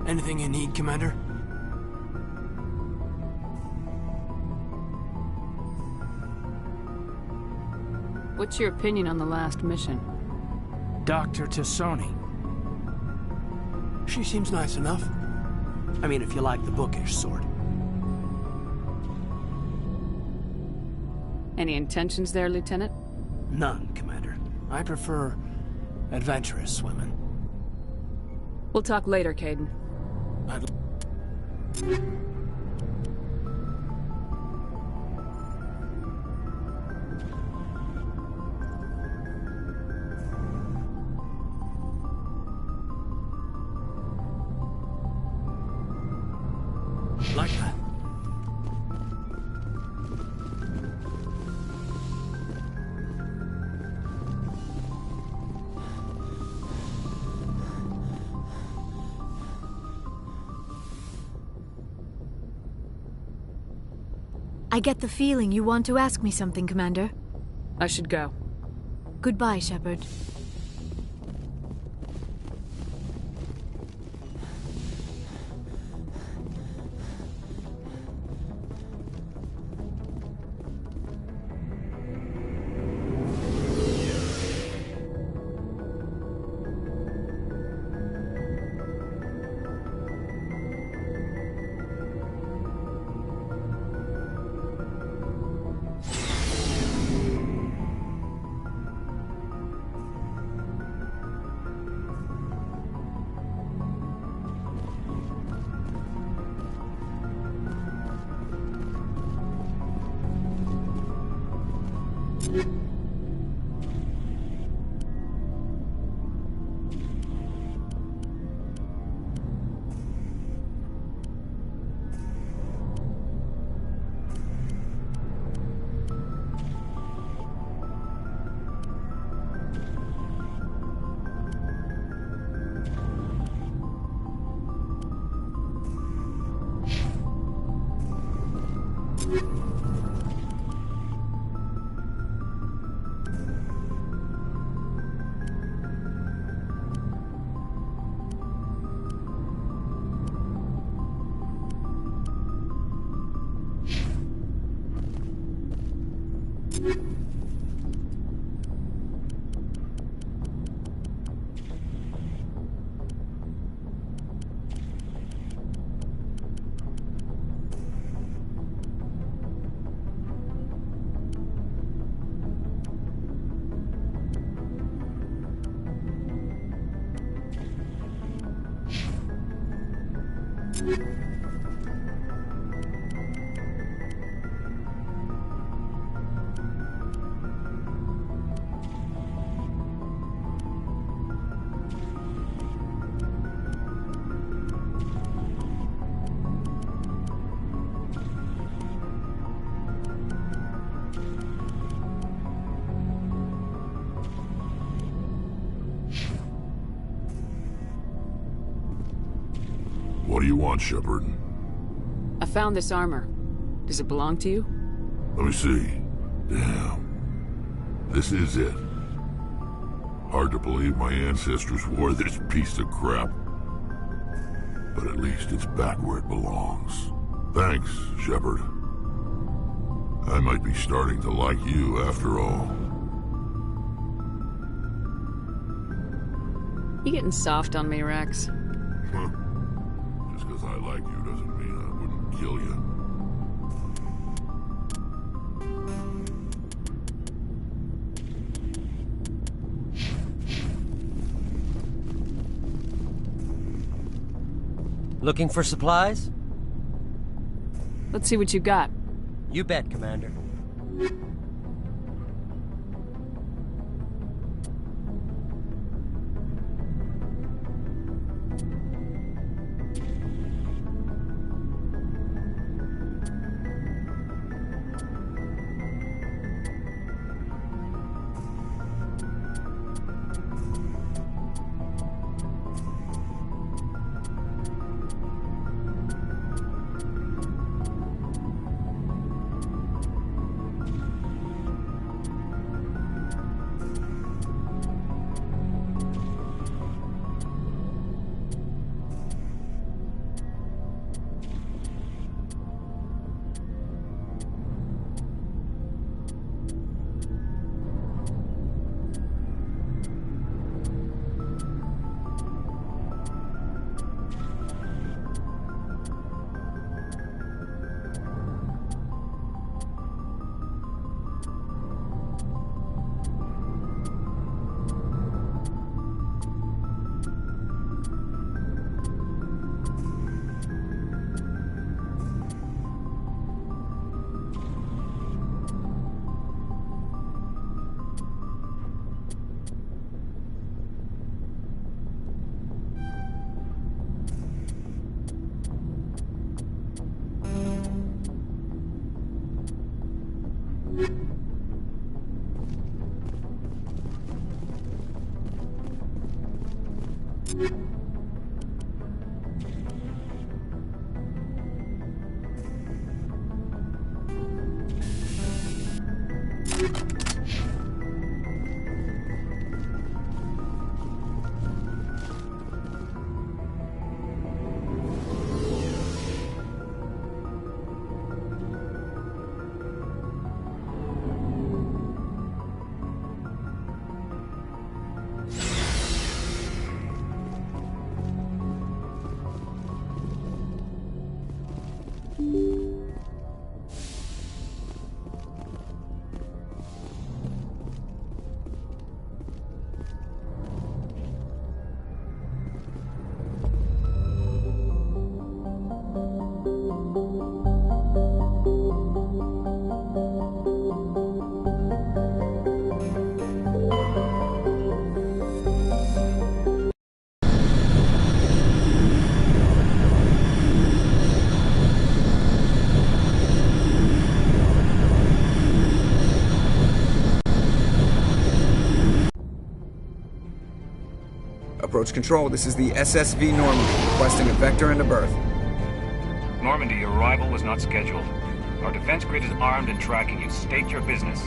Anything you need, Commander? What's your opinion on the last mission? Dr. Tassoni. She seems nice enough. I mean, if you like the bookish sort. Any intentions there, Lieutenant? None, Commander. I prefer adventurous women. We'll talk later, Caden. Like that. I get the feeling you want to ask me something, Commander. I should go. Goodbye, Shepard. What do you want, Shepard? I found this armor. Does it belong to you? Let me see. Damn. This is it. Hard to believe my ancestors wore this piece of crap. But at least it's back where it belongs. Thanks, Shepard. I might be starting to like you after all. You getting soft on me, Rex? Huh? Just because I like you doesn't mean I wouldn't kill you. Looking for supplies? Let's see what you got. You bet, Commander. Approach control, this is the SSV Normandy, requesting a vector and a berth. Normandy, your arrival was not scheduled. Our defense grid is armed and tracking you. State your business.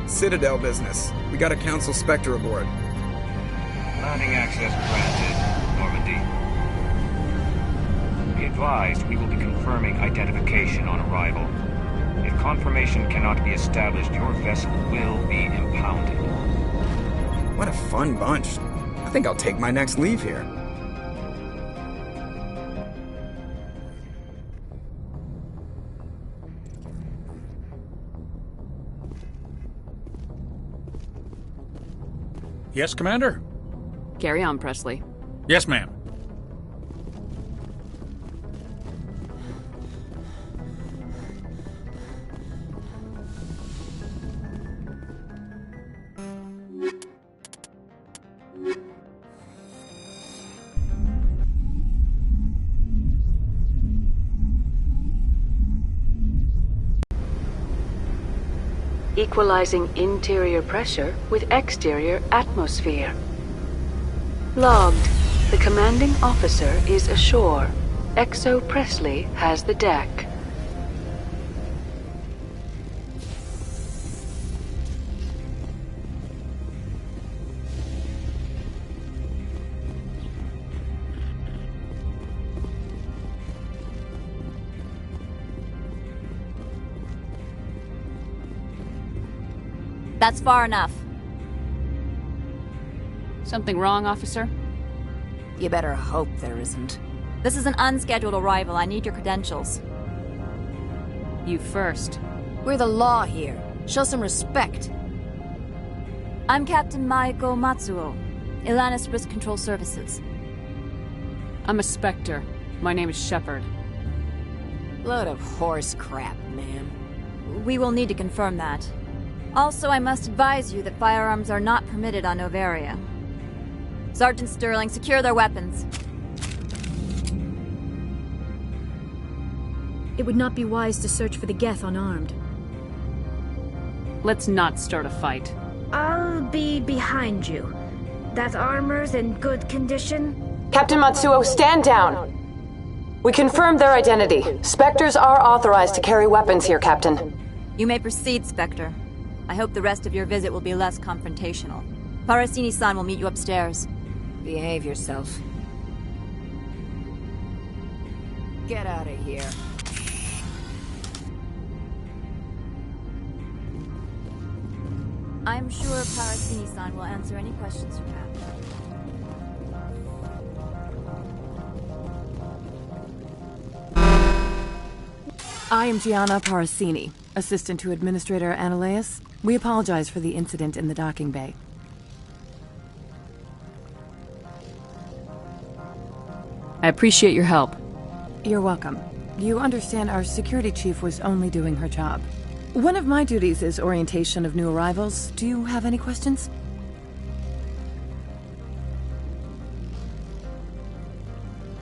Citadel business. We got a Council Spectre aboard. Landing access granted, Normandy. Be advised, we will be confirming identification on arrival. If confirmation cannot be established, your vessel will be impounded. What a fun bunch. I think I'll take my next leave here. Yes, Commander? Carry on, Presley. Yes, ma'am. Equalizing interior pressure with exterior atmosphere. Logged. The commanding officer is ashore. XO Presley has the deck. That's far enough. Something wrong, officer? You better hope there isn't. This is an unscheduled arrival. I need your credentials. You first. We're the law here. Show some respect. I'm Captain Maiko Matsuo, Ilanis Risk Control Services. I'm a Spectre. My name is Shepard. Load of horse crap, ma'am. We will need to confirm that. Also, I must advise you that firearms are not permitted on Noveria. Sergeant Sterling, secure their weapons. It would not be wise to search for the Geth unarmed. Let's not start a fight. I'll be behind you. That armor's in good condition? Captain Matsuo, stand down! We confirmed their identity. Spectres are authorized to carry weapons here, Captain. You may proceed, Spectre. I hope the rest of your visit will be less confrontational. Parasini-san will meet you upstairs. Behave yourself. Get out of here. I'm sure Parasini-san will answer any questions you have. I am Gianna Parasini, assistant to Administrator Ananias. We apologize for the incident in the docking bay. I appreciate your help. You're welcome. You understand our security chief was only doing her job. One of my duties is orientation of new arrivals. Do you have any questions?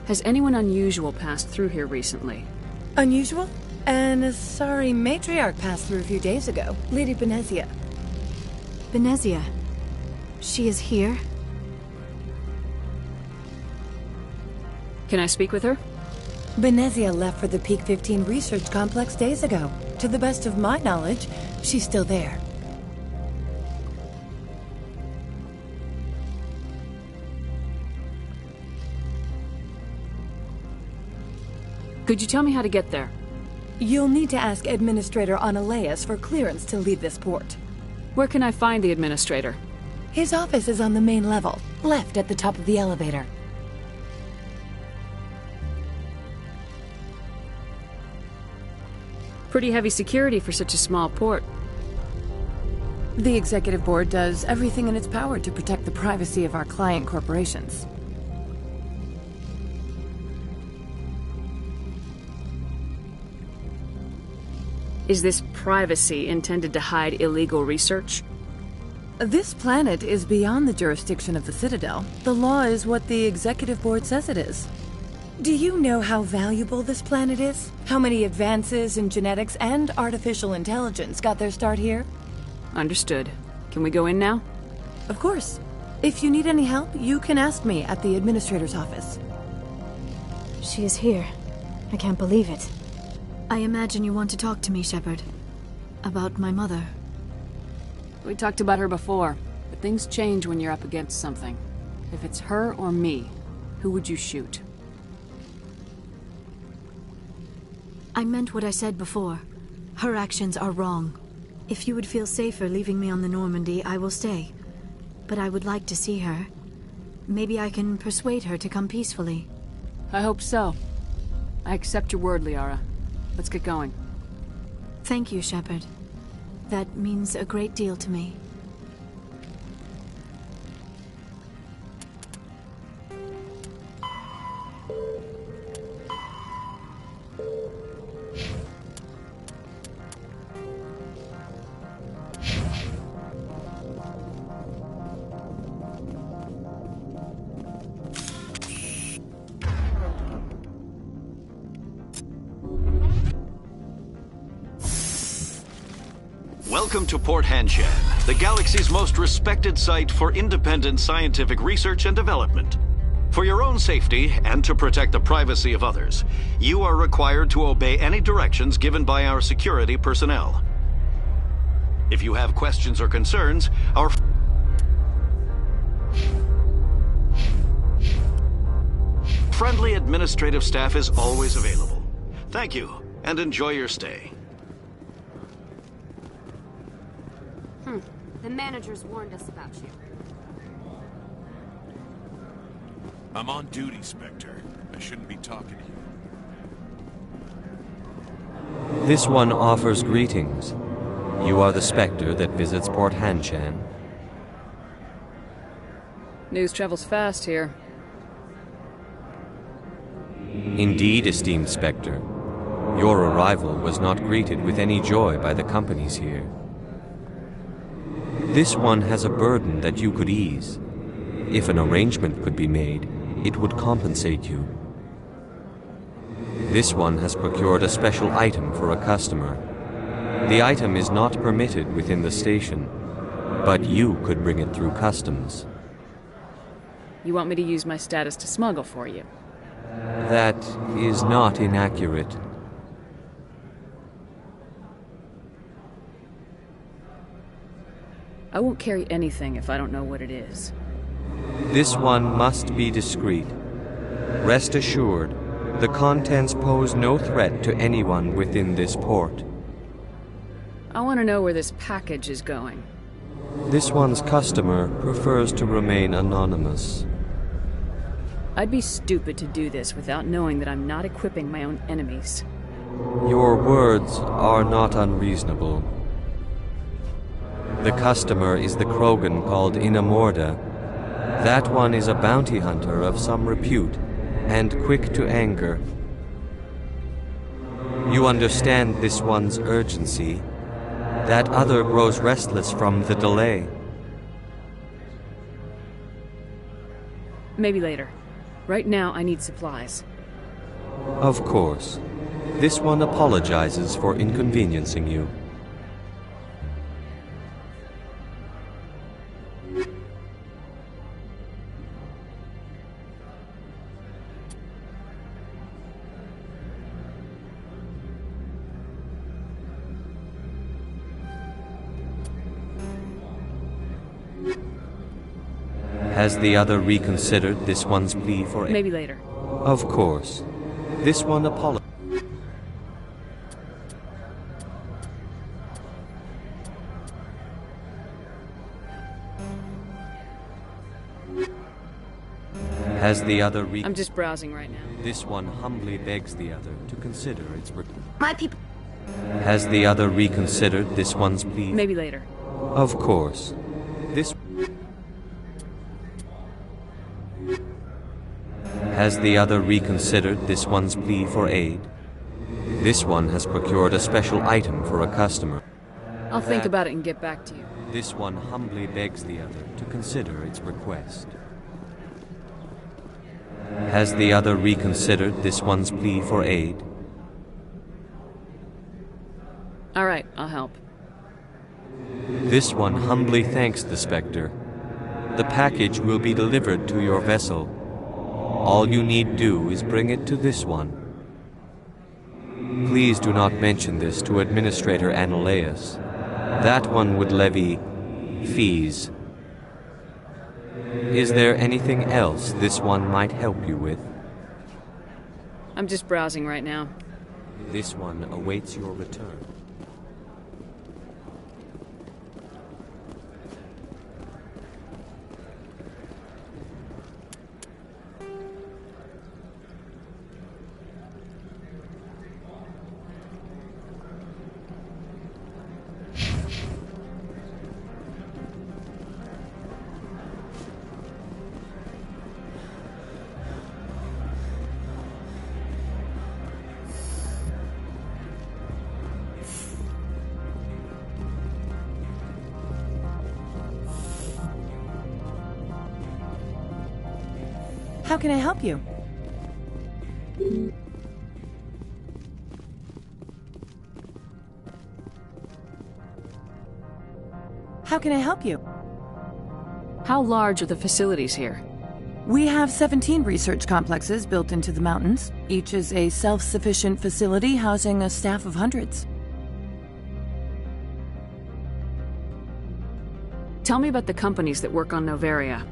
Has anyone unusual passed through here recently? Unusual? And a sorry matriarch passed through a few days ago. Lady Benezia. Benezia. She is here? Can I speak with her? Benezia left for the Peak 15 research complex days ago. To the best of my knowledge, she's still there. Could you tell me how to get there? You'll need to ask Administrator Ananias for clearance to leave this port. Where can I find the Administrator? His office is on the main level, left at the top of the elevator. Pretty heavy security for such a small port. The Executive Board does everything in its power to protect the privacy of our client corporations. Is this privacy intended to hide illegal research? This planet is beyond the jurisdiction of the Citadel. The law is what the Executive Board says it is. Do you know how valuable this planet is? How many advances in genetics and artificial intelligence got their start here? Understood. Can we go in now? Of course. If you need any help, you can ask me at the administrator's office. She is here. I can't believe it. I imagine you want to talk to me, Shepard. About my mother. We talked about her before, but things change when you're up against something. If it's her or me, who would you shoot? I meant what I said before. Her actions are wrong. If you would feel safer leaving me on the Normandy, I will stay. But I would like to see her. Maybe I can persuade her to come peacefully. I hope so. I accept your word, Liara. Let's get going. Thank you, Shepard. That means a great deal to me. Welcome to Port Hanshan, the galaxy's most respected site for independent scientific research and development. For your own safety and to protect the privacy of others, you are required to obey any directions given by our security personnel. If you have questions or concerns, our friendly administrative staff is always available. Thank you, and enjoy your stay. The managers warned us about you. I'm on duty, Spectre. I shouldn't be talking to you. This one offers greetings. You are the Spectre that visits Port Hanshan. News travels fast here. Indeed, esteemed Spectre. Your arrival was not greeted with any joy by the companies here. This one has a burden that you could ease. If an arrangement could be made, it would compensate you. This one has procured a special item for a customer. The item is not permitted within the station, but you could bring it through customs. You want me to use my status to smuggle for you? That is not inaccurate. I won't carry anything if I don't know what it is. This one must be discreet. Rest assured, the contents pose no threat to anyone within this port. I want to know where this package is going. This one's customer prefers to remain anonymous. I'd be stupid to do this without knowing that I'm not equipping my own enemies. Your words are not unreasonable. The customer is the Krogan called Inamorda. That one is a bounty hunter of some repute, and quick to anger. You understand this one's urgency. That other grows restless from the delay. Maybe later. Right now, I need supplies. Of course. This one apologizes for inconveniencing you. Has the other reconsidered this one's plea for... Maybe later. Of course. This one apologizes. Has the other I'm just browsing right now. This one humbly begs the other to consider its... My people... Has the other reconsidered this one's plea? Maybe later. Of course. This... Has the other reconsidered this one's plea for aid? This one has procured a special item for a customer. I'll think about it and get back to you. This one humbly begs the other to consider its request. Has the other reconsidered this one's plea for aid? All right, I'll help. This one humbly thanks the Spectre. The package will be delivered to your vessel. All you need do is bring it to this one. Please do not mention this to Administrator Ananias. That one would levy fees. Is there anything else this one might help you with? I'm just browsing right now. This one awaits your return. How can I help you? How can I help you? How large are the facilities here? We have 17 research complexes built into the mountains. Each is a self-sufficient facility housing a staff of hundreds. Tell me about the companies that work on Noveria.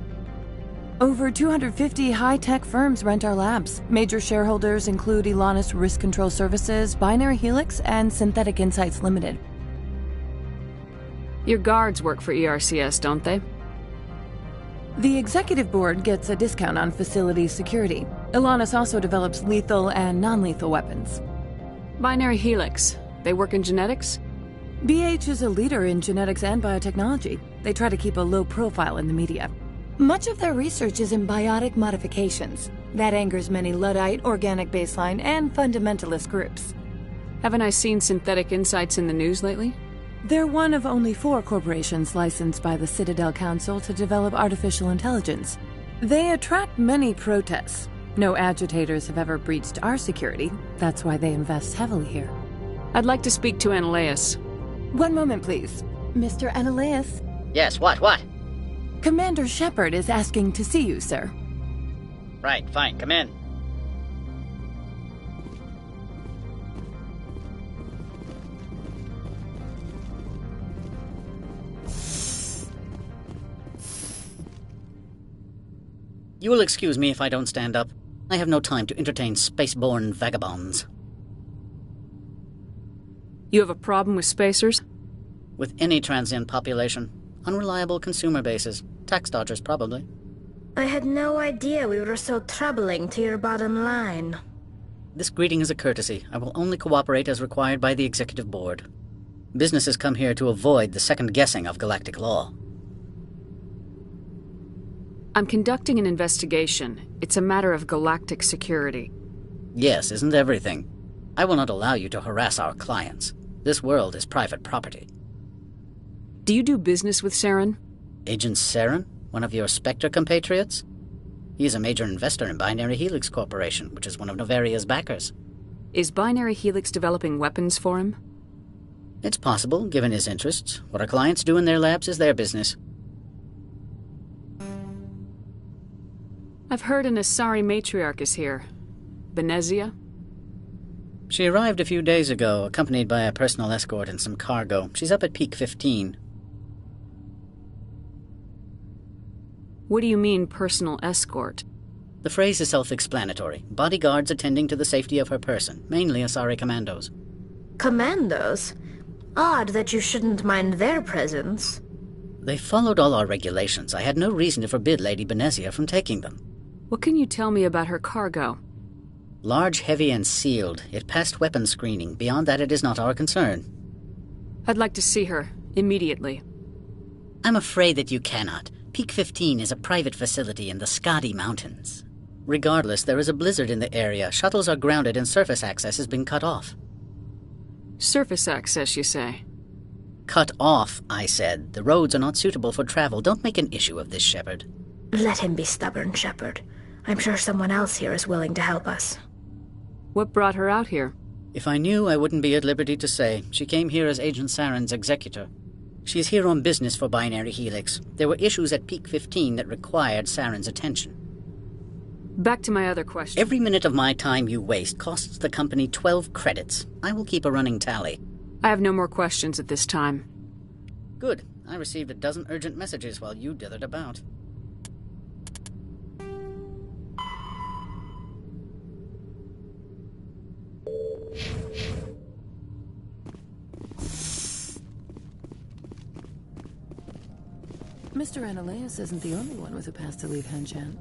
Over 250 high-tech firms rent our labs. Major shareholders include Elanus Risk Control Services, Binary Helix, and Synthetic Insights Limited. Your guards work for ERCS, don't they? The executive board gets a discount on facility security. Elanus also develops lethal and non-lethal weapons. Binary Helix. They work in genetics? BH is a leader in genetics and biotechnology. They try to keep a low profile in the media. Much of their research is in biotic modifications. That angers many Luddite, organic baseline, and fundamentalist groups. Haven't I seen Synthetic Insights in the news lately? They're one of only 4 corporations licensed by the Citadel Council to develop artificial intelligence. They attract many protests. No agitators have ever breached our security. That's why they invest heavily here. I'd like to speak to Ananias. One moment, please. Mr. Ananias? Yes, what? Commander Shepard is asking to see you, sir. Right, fine, come in. You will excuse me if I don't stand up. I have no time to entertain spaceborne vagabonds. You have a problem with spacers? With any transient population. Unreliable consumer bases. Tax dodgers, probably. I had no idea we were so troubling to your bottom line. This greeting is a courtesy. I will only cooperate as required by the Executive Board. Businesses come here to avoid the second guessing of galactic law. I'm conducting an investigation. It's a matter of galactic security. Yes, isn't everything? I will not allow you to harass our clients. This world is private property. Do you do business with Saren? Agent Saren? One of your Spectre compatriots? He is a major investor in Binary Helix Corporation, which is one of Noveria's backers. Is Binary Helix developing weapons for him? It's possible, given his interests. What our clients do in their labs is their business. I've heard an Asari matriarch is here. Benezia? She arrived a few days ago, accompanied by a personal escort and some cargo. She's up at Peak 15. What do you mean, personal escort? The phrase is self-explanatory. Bodyguards attending to the safety of her person, mainly Asari commandos. Commandos? Odd that you shouldn't mind their presence. They followed all our regulations. I had no reason to forbid Lady Benezia from taking them. What can you tell me about her cargo? Large, heavy, and sealed. It passed weapons screening. Beyond that, it is not our concern. I'd like to see her, immediately. I'm afraid that you cannot. Peak 15 is a private facility in the Skadi Mountains. Regardless, there is a blizzard in the area. Shuttles are grounded and surface access has been cut off. Surface access, you say? Cut off, I said. The roads are not suitable for travel. Don't make an issue of this, Shepard. Let him be stubborn, Shepard. I'm sure someone else here is willing to help us. What brought her out here? If I knew, I wouldn't be at liberty to say. She came here as Agent Saren's executor. She's here on business for Binary Helix. There were issues at Peak 15 that required Saren's attention. Back to my other question. Every minute of my time you waste costs the company 12 credits. I will keep a running tally. I have no more questions at this time. Good. I received a dozen urgent messages while you dithered about. Mr. Ananias isn't the only one with a pass to leave Henshan.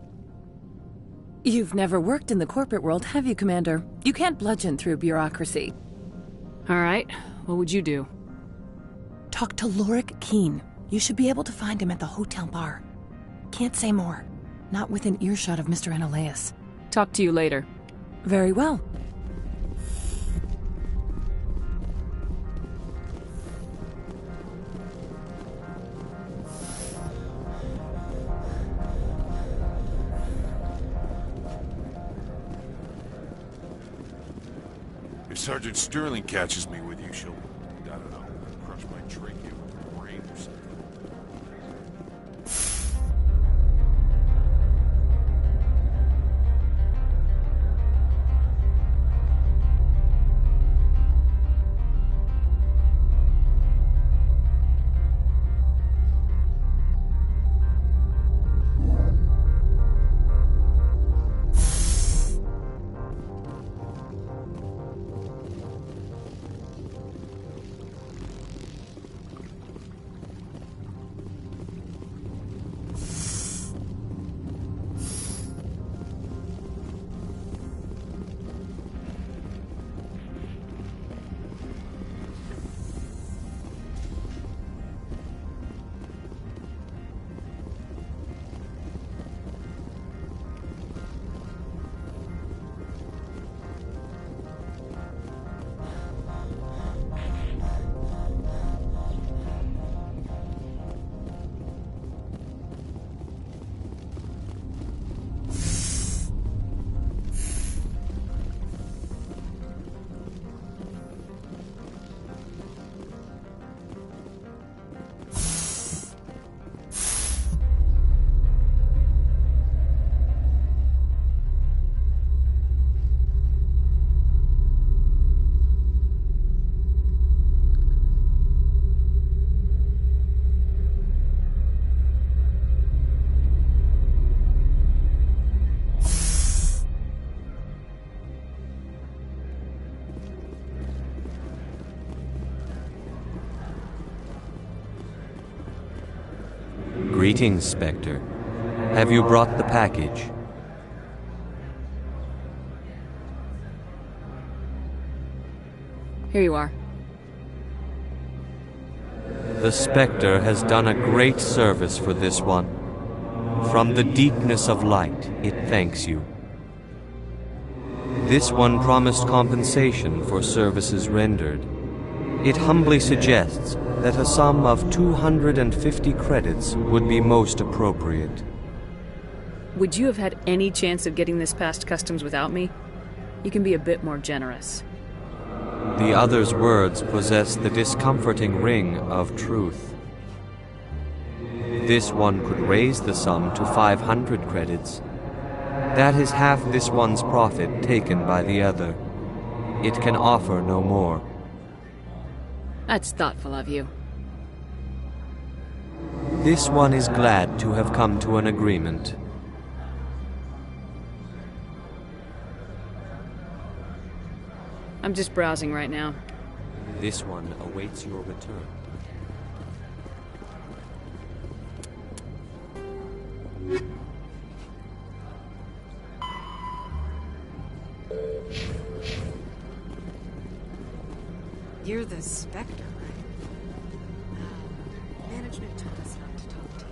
You've never worked in the corporate world, have you, Commander? You can't bludgeon through bureaucracy. All right. What would you do? Talk to Lorik Keen. You should be able to find him at the hotel bar. Can't say more. Not within earshot of Mr. Ananias. Talk to you later. Very well. If Sergeant Sterling catches me with you, she'll, I don't know, crush my trachea with her brain or something. Greetings, Spectre. Have you brought the package? Here you are. The Spectre has done a great service for this one. From the deepness of light, it thanks you. This one promised compensation for services rendered. It humbly suggests that a sum of 250 credits would be most appropriate. Would you have had any chance of getting this past customs without me? You can be a bit more generous. The other's words possess the discomforting ring of truth. This one could raise the sum to 500 credits. That is half this one's profit taken by the other. It can offer no more. That's thoughtful of you. This one is glad to have come to an agreement. I'm just browsing right now. This one awaits your return. You're the Spectre, right? Management told us not to talk to you.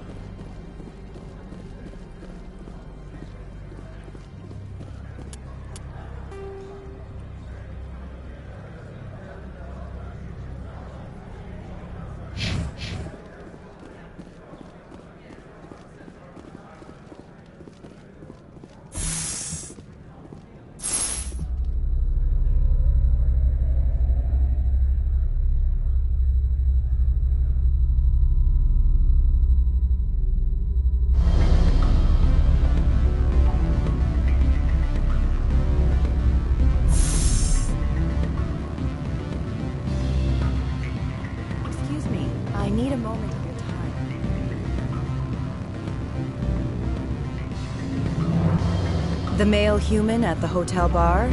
The male human at the hotel bar?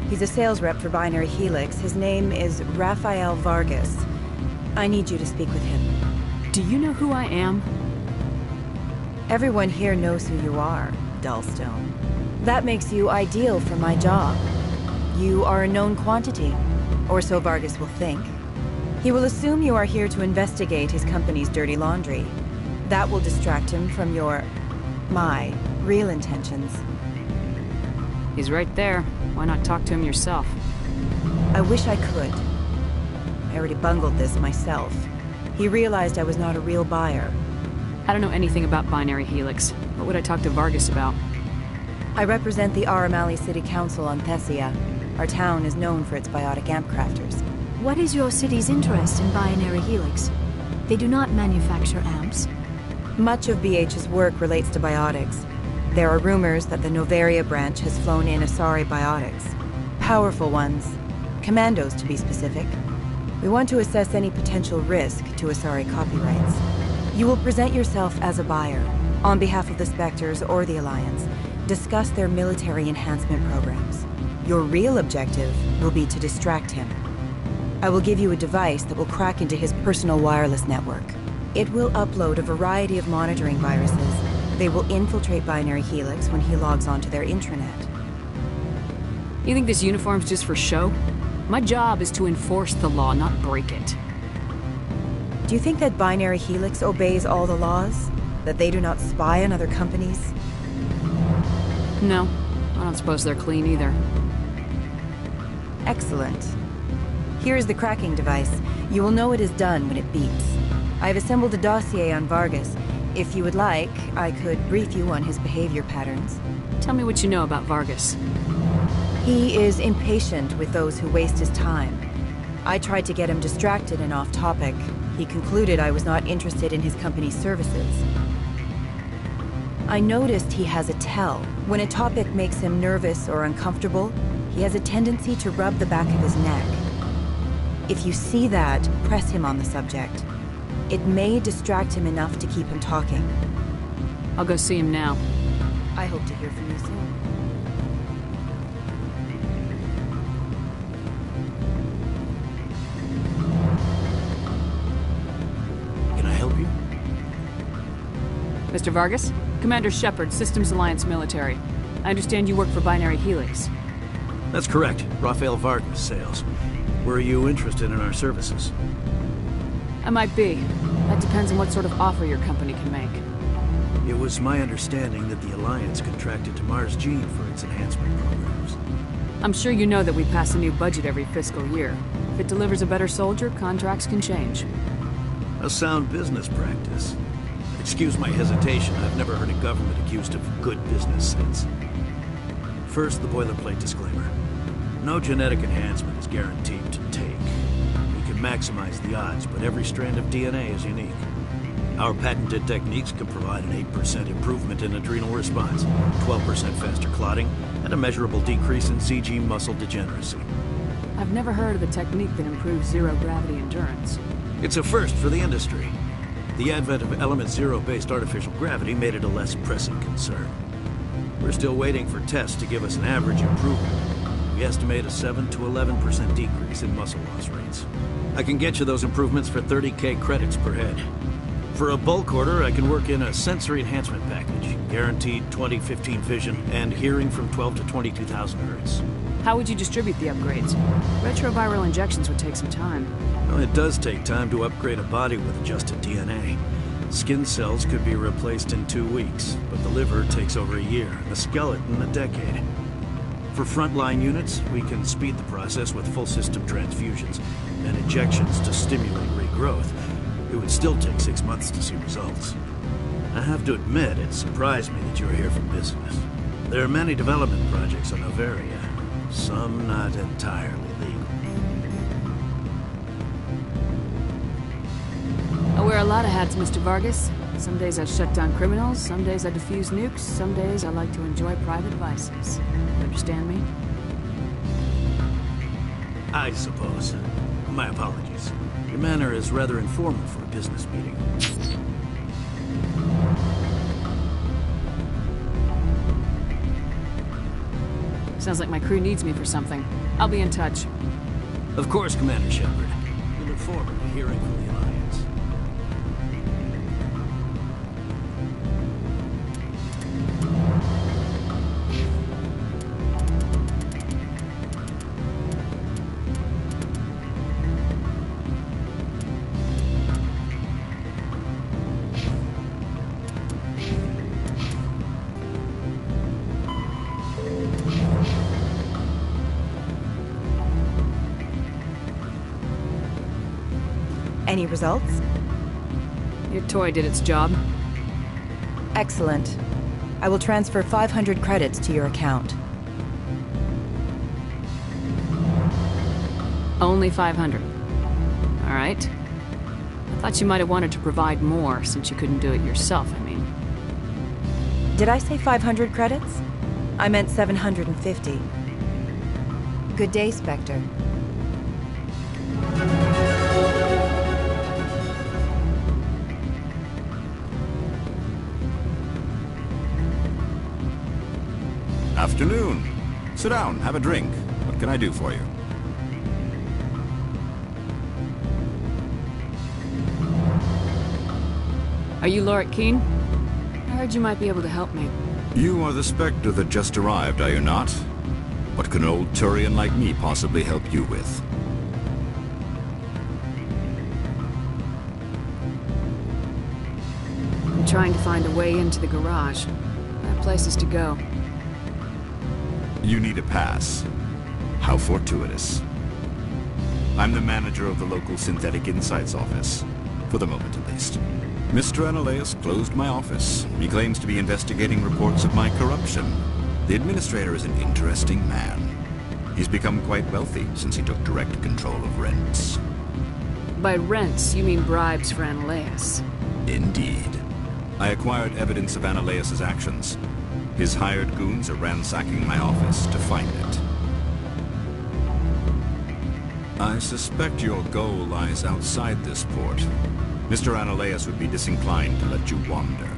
He's a sales rep for Binary Helix. His name is Rafael Vargas. I need you to speak with him. Do you know who I am? Everyone here knows who you are, Dullstone. That makes you ideal for my job. You are a known quantity, or so Vargas will think. He will assume you are here to investigate his company's dirty laundry. That will distract him from my real intentions. He's right there. Why not talk to him yourself? I wish I could. I already bungled this myself. He realized I was not a real buyer. I don't know anything about Binary Helix. What would I talk to Vargas about? I represent the Aramali City Council on Thessia. Our town is known for its biotic amp crafters. What is your city's interest in Binary Helix? They do not manufacture amps. Much of BH's work relates to biotics. There are rumors that the Noveria branch has flown in Asari biotics. Powerful ones. Commandos, to be specific. We want to assess any potential risk to Asari copyrights. You will present yourself as a buyer, on behalf of the Spectres or the Alliance. Discuss their military enhancement programs. Your real objective will be to distract him. I will give you a device that will crack into his personal wireless network. It will upload a variety of monitoring viruses. They will infiltrate Binary Helix when he logs onto their intranet. You think this uniform's just for show? My job is to enforce the law, not break it. Do you think that Binary Helix obeys all the laws? That they do not spy on other companies? No, I don't suppose they're clean either. Excellent. Here is the cracking device. You will know it is done when it beeps. I have assembled a dossier on Vargas. If you would like, I could brief you on his behavior patterns. Tell me what you know about Vargas. He is impatient with those who waste his time. I tried to get him distracted and off topic. He concluded I was not interested in his company's services. I noticed he has a tell. When a topic makes him nervous or uncomfortable, he has a tendency to rub the back of his neck. If you see that, press him on the subject. It may distract him enough to keep him talking. I'll go see him now. I hope to hear from you soon. Can I help you? Mr. Vargas? Commander Shepard, Systems Alliance Military. I understand you work for Binary Helix. That's correct. Rafael Vargas, sales. Were you interested in our services? I might be. That depends on what sort of offer your company can make. It was my understanding that the Alliance contracted to Mars Gene for its enhancement programs. I'm sure you know that we pass a new budget every fiscal year. If it delivers a better soldier, contracts can change. A sound business practice. Excuse my hesitation, I've never heard a government accused of good business sense. First, the boilerplate disclaimer. No genetic enhancement is guaranteed to take. We can maximize the odds, but every strand of DNA is unique. Our patented techniques can provide an 8% improvement in adrenal response, 12% faster clotting, and a measurable decrease in CG muscle degeneracy. I've never heard of a technique that improves zero-gravity endurance. It's a first for the industry. The advent of element zero-based artificial gravity made it a less pressing concern. We're still waiting for tests to give us an average improvement. We estimate a 7 to 11% decrease in muscle loss rates. I can get you those improvements for 30K credits per head. For a bulk order, I can work in a sensory enhancement package, guaranteed 20/15 vision, and hearing from 12 to 22,000 hertz. How would you distribute the upgrades? Retroviral injections would take some time. Well, it does take time to upgrade a body with adjusted DNA. Skin cells could be replaced in 2 weeks, but the liver takes over a year, and the skeleton a decade. For frontline units, we can speed the process with full system transfusions and injections to stimulate regrowth. It would still take 6 months to see results. I have to admit, it surprised me that you're here for business. There are many development projects on Noveria, some not entirely legal. I wear a lot of hats, Mr. Vargas. Some days I shut down criminals, some days I defuse nukes, some days I like to enjoy private vices. You understand me? I suppose. My apologies. Your manner is rather informal for a business meeting. Sounds like my crew needs me for something. I'll be in touch. Of course, Commander Shepard. We look forward to hearing from the Alliance. Any results? Your toy did its job. Excellent. I will transfer 500 credits to your account. Only 500. All right. I thought you might have wanted to provide more, since you couldn't do it yourself, I mean. Did I say 500 credits? I meant 750. Good day, Spectre. Afternoon. Sit down, have a drink. What can I do for you? Are you Lorik Keen? I heard you might be able to help me. You are the Spectre that just arrived, are you not? What can an old Turian like me possibly help you with? I'm trying to find a way into the garage. I have places to go. You need a pass. How fortuitous. I'm the manager of the local Synthetic Insights office. For the moment, at least. Mr. Analaeus closed my office. He claims to be investigating reports of my corruption. The administrator is an interesting man. He's become quite wealthy since he took direct control of rents. By rents, you mean bribes for Analaeus. Indeed. I acquired evidence of Analaeus' actions. His hired goons are ransacking my office to find it. I suspect your goal lies outside this port. Mr. Analaeus would be disinclined to let you wander.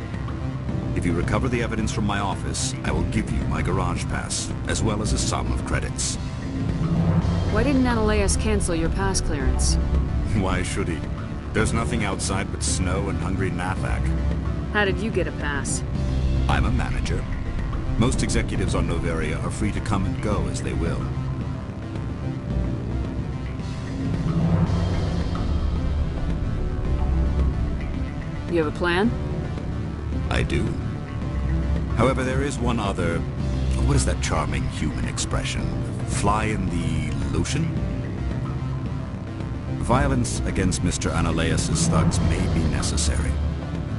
If you recover the evidence from my office, I will give you my garage pass, as well as a sum of credits. Why didn't Analaeus cancel your pass clearance? Why should he? There's nothing outside but snow and hungry Nathak. How did you get a pass? I'm a manager. Most executives on Noveria are free to come and go as they will. You have a plan? I do. However, there is one other... What is that charming human expression? Fly in the lotion? Violence against Mr. Analaeus' thugs may be necessary.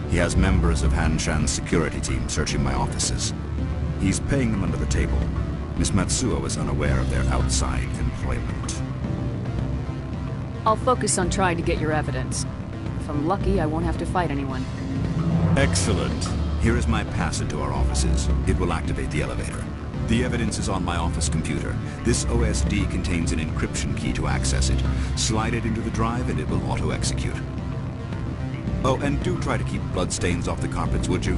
He has members of Han Shan's security team searching my offices. He's paying them under the table. Miss Matsuo is unaware of their outside employment. I'll focus on trying to get your evidence. If I'm lucky, I won't have to fight anyone. Excellent. Here is my pass into our offices. It will activate the elevator. The evidence is on my office computer. This OSD contains an encryption key to access it. Slide it into the drive and it will auto-execute. Oh, and do try to keep bloodstains off the carpets, would you?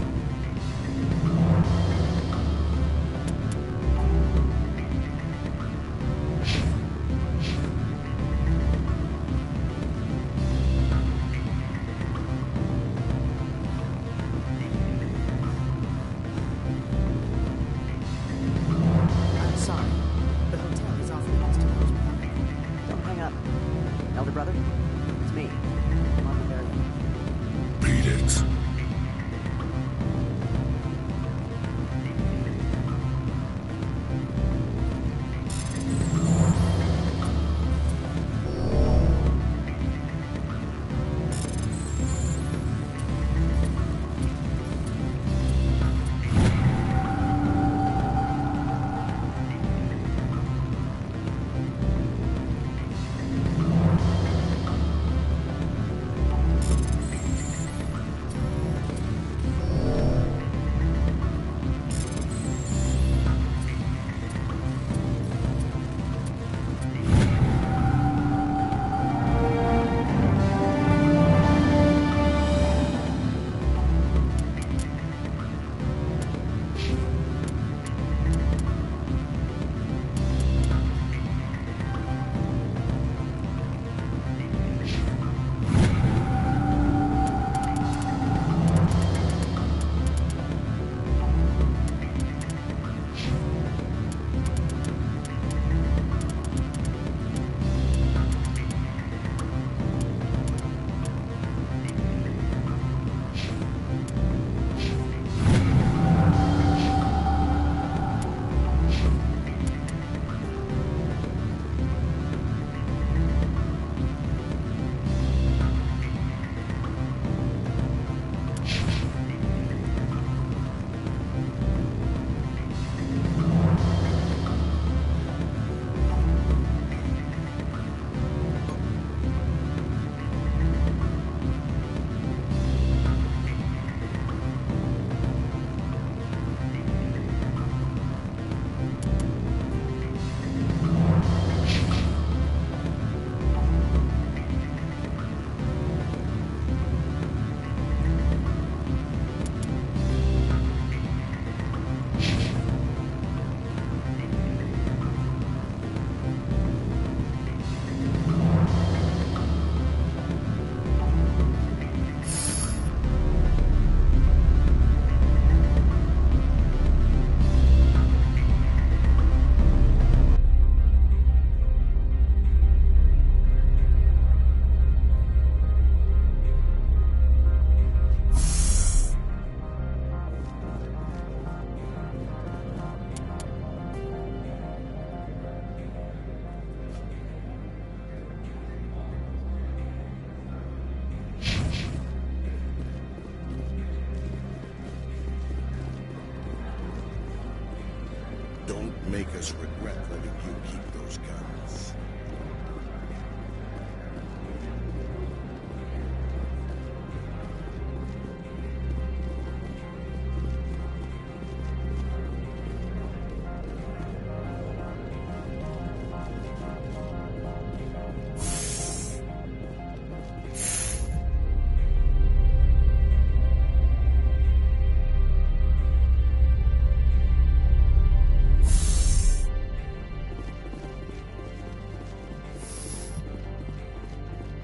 us regret letting you keep those guns.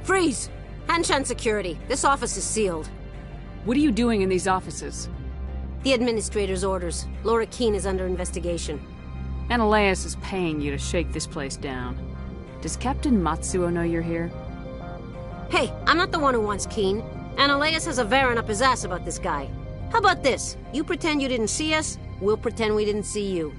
Freeze! Hanshan security. This office is sealed. What are you doing in these offices? The administrator's orders. Laura Keene is under investigation. Ananias is paying you to shake this place down. Does Captain Matsuo know you're here? Hey, I'm not the one who wants Keene. Ananias has a Varen up his ass about this guy. How about this? You pretend you didn't see us, we'll pretend we didn't see you.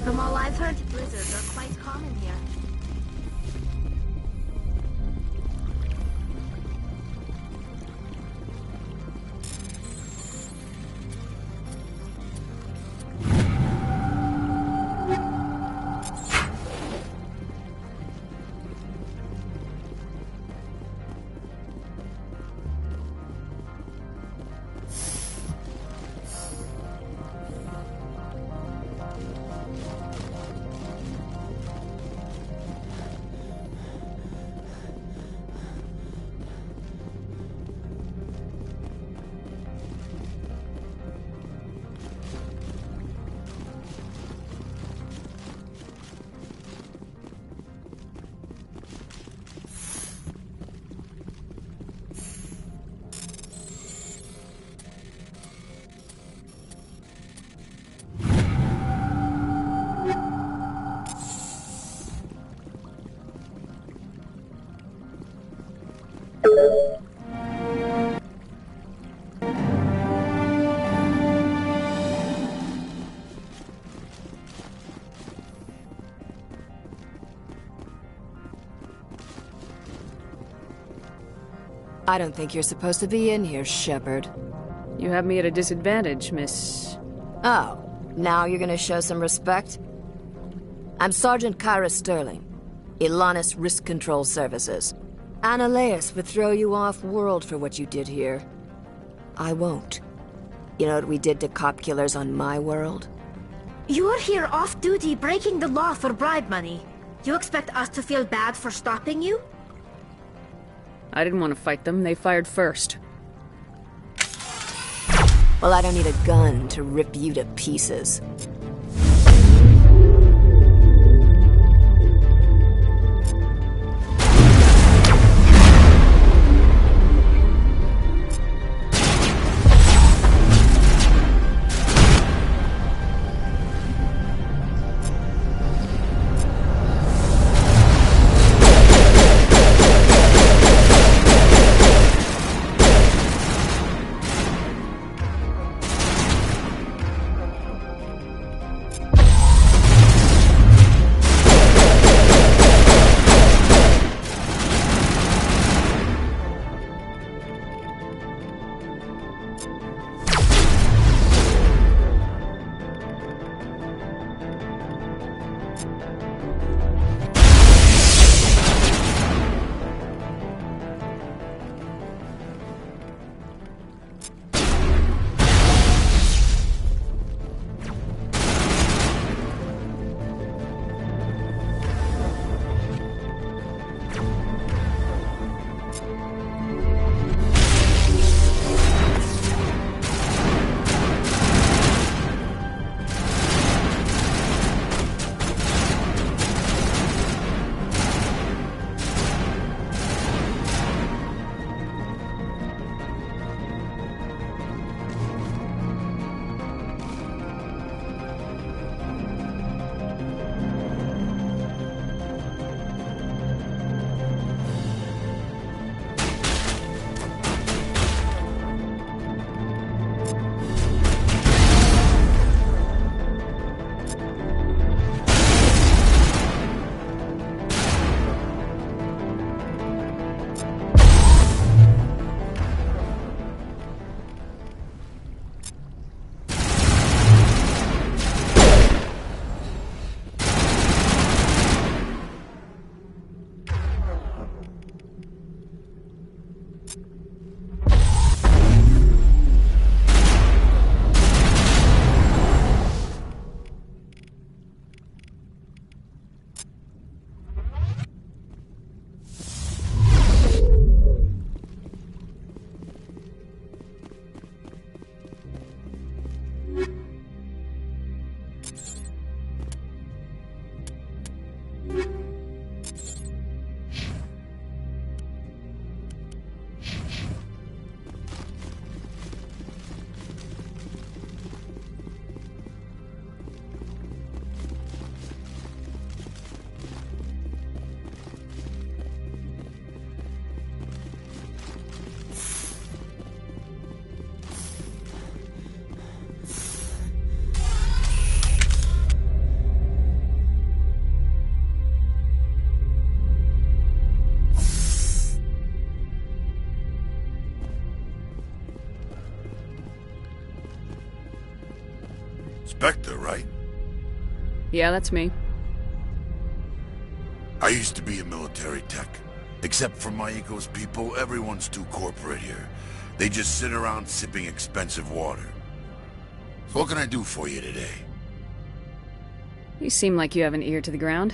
From all I've heard, blizzards are quite common here. I don't think you're supposed to be in here, Shepard. You have me at a disadvantage, Miss... Oh, now you're gonna show some respect? I'm Sergeant Kyra Sterling, Ilanis Risk Control Services. Ananias would throw you off-world for what you did here. I won't. You know what we did to cop killers on my world? You're here off-duty breaking the law for bribe money. You expect us to feel bad for stopping you? I didn't want to fight them. They fired first. Well, I don't need a gun to rip you to pieces. Spectre, right? Yeah, that's me. I used to be a military tech. Except for my eco's people, everyone's too corporate here. They just sit around sipping expensive water. So what can I do for you today? You seem like you have an ear to the ground.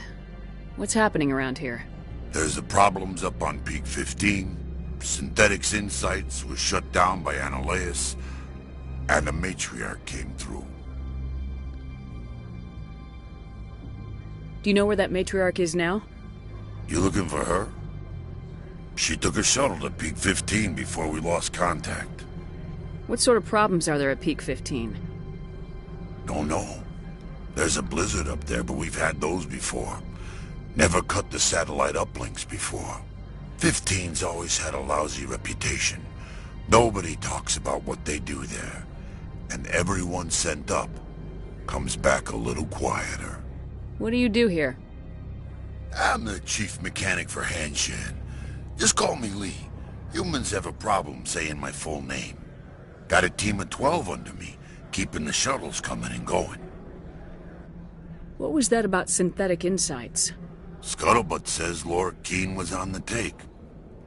What's happening around here? There's the problems up on Peak 15. Synthetics Insights was shut down by Ananias, and the matriarch came through. Do you know where that matriarch is now? You looking for her? She took a shuttle to Peak 15 before we lost contact. What sort of problems are there at Peak 15? Don't know. There's a blizzard up there, but we've had those before. Never cut the satellite uplinks before. 15's always had a lousy reputation. Nobody talks about what they do there. And everyone sent up comes back a little quieter. What do you do here? I'm the chief mechanic for Hanshan. Just call me Lee. Humans have a problem saying my full name. Got a team of 12 under me, keeping the shuttles coming and going. What was that about synthetic insights? Scuttlebutt says Lord Keene was on the take.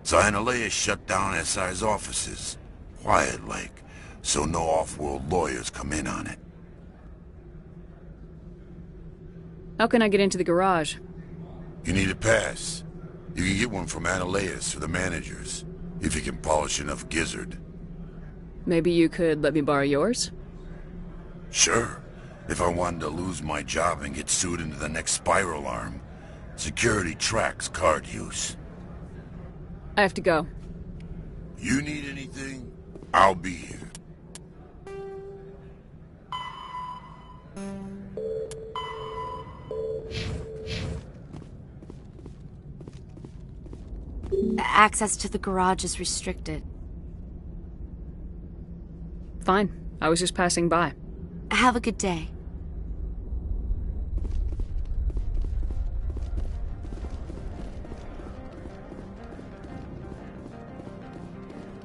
Xynoleia shut down SI's offices. Quiet-like, so no off-world lawyers come in on it. How can I get into the garage? You need a pass. You can get one from Analeas or the managers, if you can polish enough gizzard. Maybe you could let me borrow yours? Sure. If I wanted to lose my job and get sued into the next spiral arm. Security tracks card use. I have to go. You need anything? I'll be here. Access to the garage is restricted. Fine. I was just passing by. Have a good day.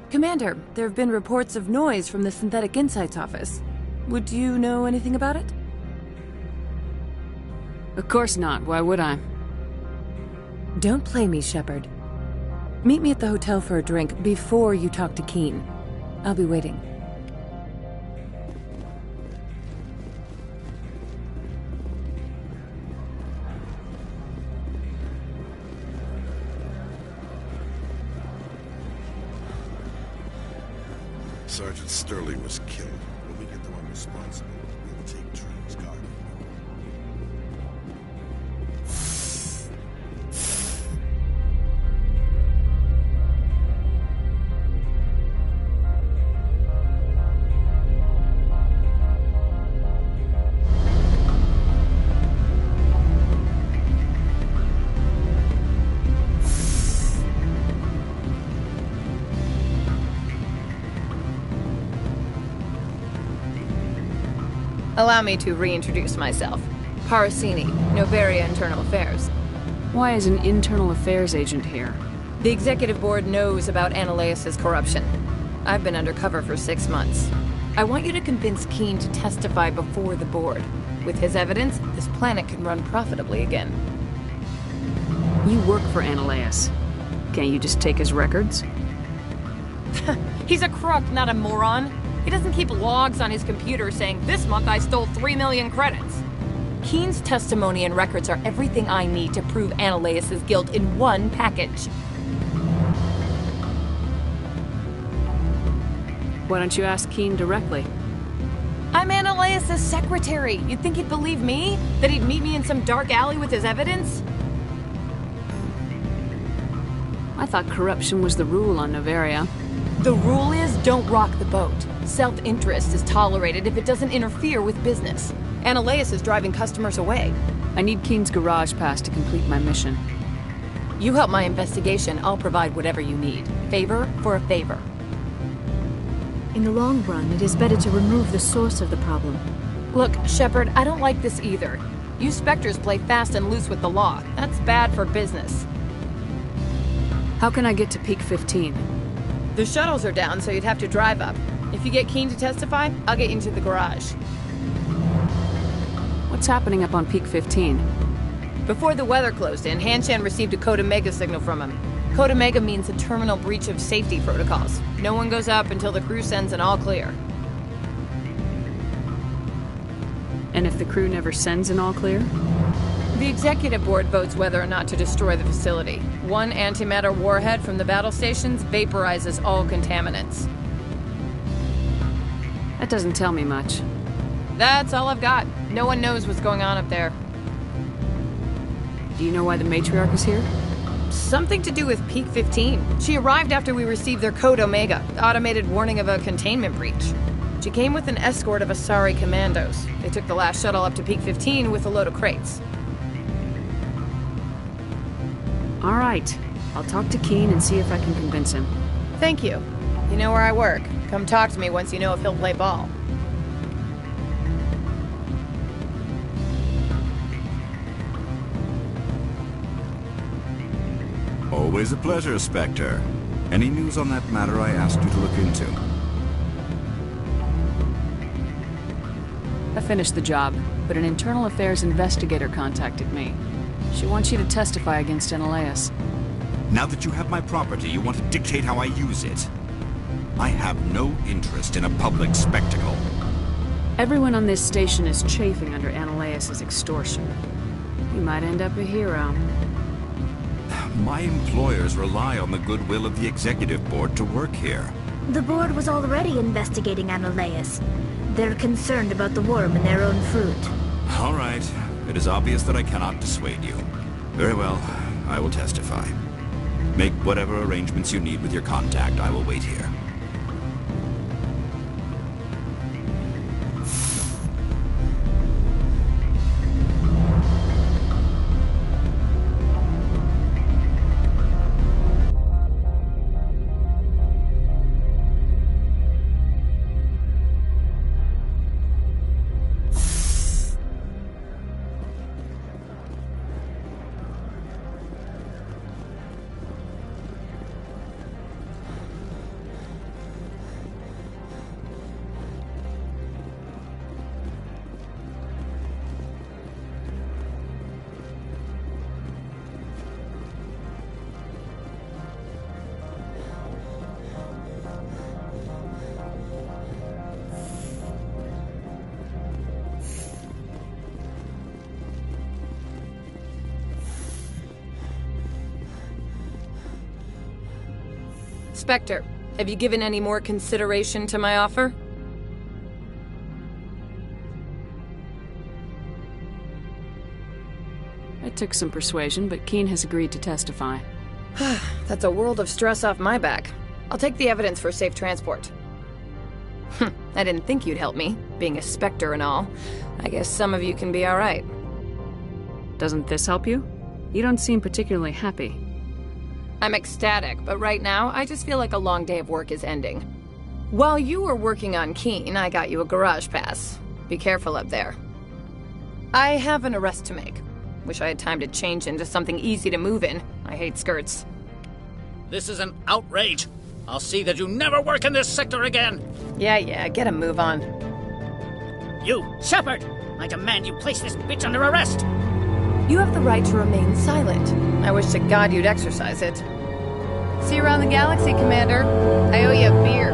Commander, there have been reports of noise from the Synthetic Insights office. Would you know anything about it? Of course not. Why would I? Don't play me, Shepard. Meet me at the hotel for a drink before you talk to Keene. I'll be waiting. Sergeant Sterling was killed. When we get the one responsible, we will take turns guarding him. Allow me to reintroduce myself. Parasini, Noveria Internal Affairs. Why is an internal affairs agent here? The executive board knows about Analeas' corruption. I've been undercover for 6 months. I want you to convince Keene to testify before the board. With his evidence, this planet can run profitably again. You work for Analeas. Can't you just take his records? He's a crook, not a moron. He doesn't keep logs on his computer saying, "This month I stole 3 million credits." Keene's testimony and records are everything I need to prove Analeas' guilt in one package. Why don't you ask Keene directly? I'm Analeas' secretary. You'd think he'd believe me? That he'd meet me in some dark alley with his evidence? I thought corruption was the rule on Noveria. The rule is, don't rock the boat. Self-interest is tolerated if it doesn't interfere with business. Analeas is driving customers away. I need Keene's garage pass to complete my mission. You help my investigation, I'll provide whatever you need. Favor for a favor. In the long run, it is better to remove the source of the problem. Look, Shepard, I don't like this either. You Spectres play fast and loose with the law. That's bad for business. How can I get to Peak 15? The shuttles are down, so you'd have to drive up. If you get Keene to testify, I'll get you into the garage. What's happening up on Peak 15? Before the weather closed in, Hanshan received a Code Omega signal from him. Code Omega means a terminal breach of safety protocols. No one goes up until the crew sends an all clear. And if the crew never sends an all clear? The executive board votes whether or not to destroy the facility. One antimatter warhead from the battle stations vaporizes all contaminants. That doesn't tell me much. That's all I've got. No one knows what's going on up there. Do you know why the matriarch is here? Something to do with Peak 15. She arrived after we received their Code Omega, automated warning of a containment breach. She came with an escort of Asari commandos. They took the last shuttle up to Peak 15 with a load of crates. All right. I'll talk to Keen and see if I can convince him. Thank you. You know where I work. Come talk to me once you know if he'll play ball. Always a pleasure, Spectre. Any news on that matter I asked you to look into? I finished the job, but an internal affairs investigator contacted me. She wants you to testify against Analeas. Now that you have my property, you want to dictate how I use it. I have no interest in a public spectacle. Everyone on this station is chafing under Analeas' extortion. You might end up a hero. My employers rely on the goodwill of the executive board to work here. The board was already investigating Analeas. They're concerned about the worm in their own fruit. All right. It is obvious that I cannot dissuade you. Very well. I will testify. Make whatever arrangements you need with your contact. I will wait here. Spectre, have you given any more consideration to my offer? It took some persuasion, but Keen has agreed to testify. That's a world of stress off my back. I'll take the evidence for safe transport. I didn't think you'd help me, being a Spectre and all. I guess some of you can be alright. Doesn't this help you? You don't seem particularly happy. I'm ecstatic, but right now, I just feel like a long day of work is ending. While you were working on Keen, I got you a garage pass. Be careful up there. I have an arrest to make. Wish I had time to change into something easy to move in. I hate skirts. This is an outrage. I'll see that you never work in this sector again. Yeah, get a move on. You, Shepard! I demand you place this bitch under arrest! You have the right to remain silent. I wish to God you'd exercise it. See you around the galaxy, Commander. I owe you a beer.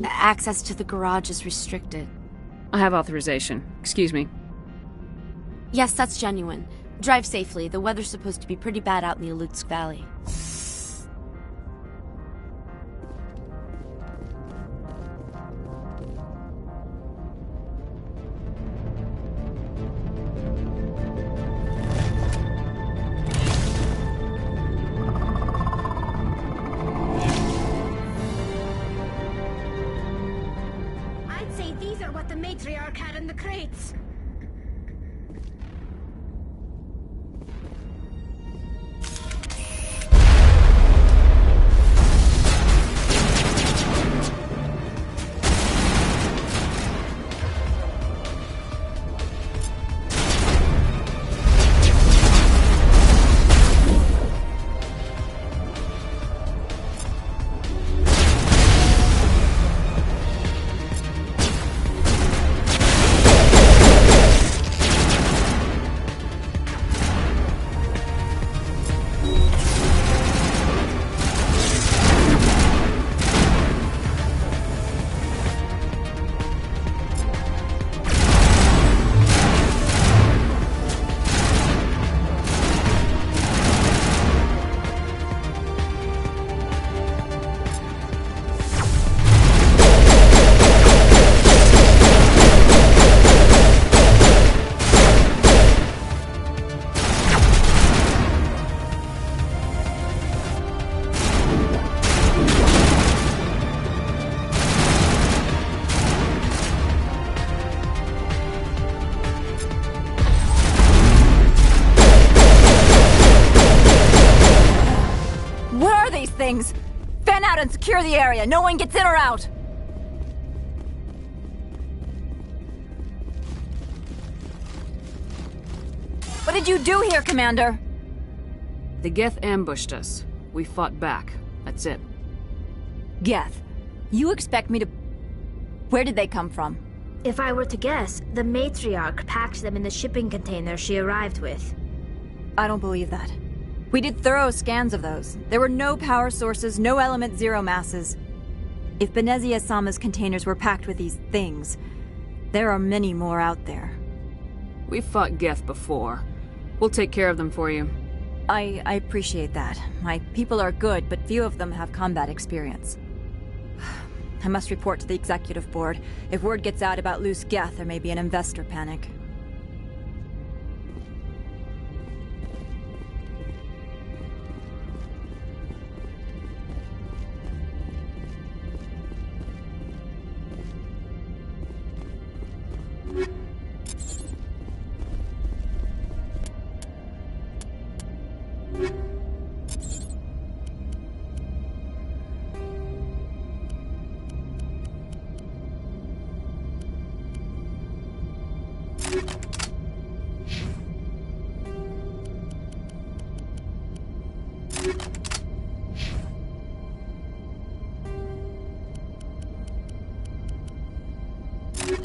Access to the garage is restricted. I have authorization. Excuse me. Yes, that's genuine. Drive safely. The weather's supposed to be pretty bad out in the Alutsk Valley. what the matriarch had in the crates. Things! Fan out and secure the area! No one gets in or out! What did you do here, Commander? The Geth ambushed us. We fought back. That's it. Geth? You expect me to... Where did they come from? If I were to guess, the matriarch packed them in the shipping container she arrived with. I don't believe that. We did thorough scans of those. There were no power sources, no element zero masses. If Benezia Sama's containers were packed with these things, there are many more out there. We've fought Geth before. We'll take care of them for you. I appreciate that. My people are good, but few of them have combat experience. I must report to the executive board. If word gets out about loose Geth, there may be an investor panic. You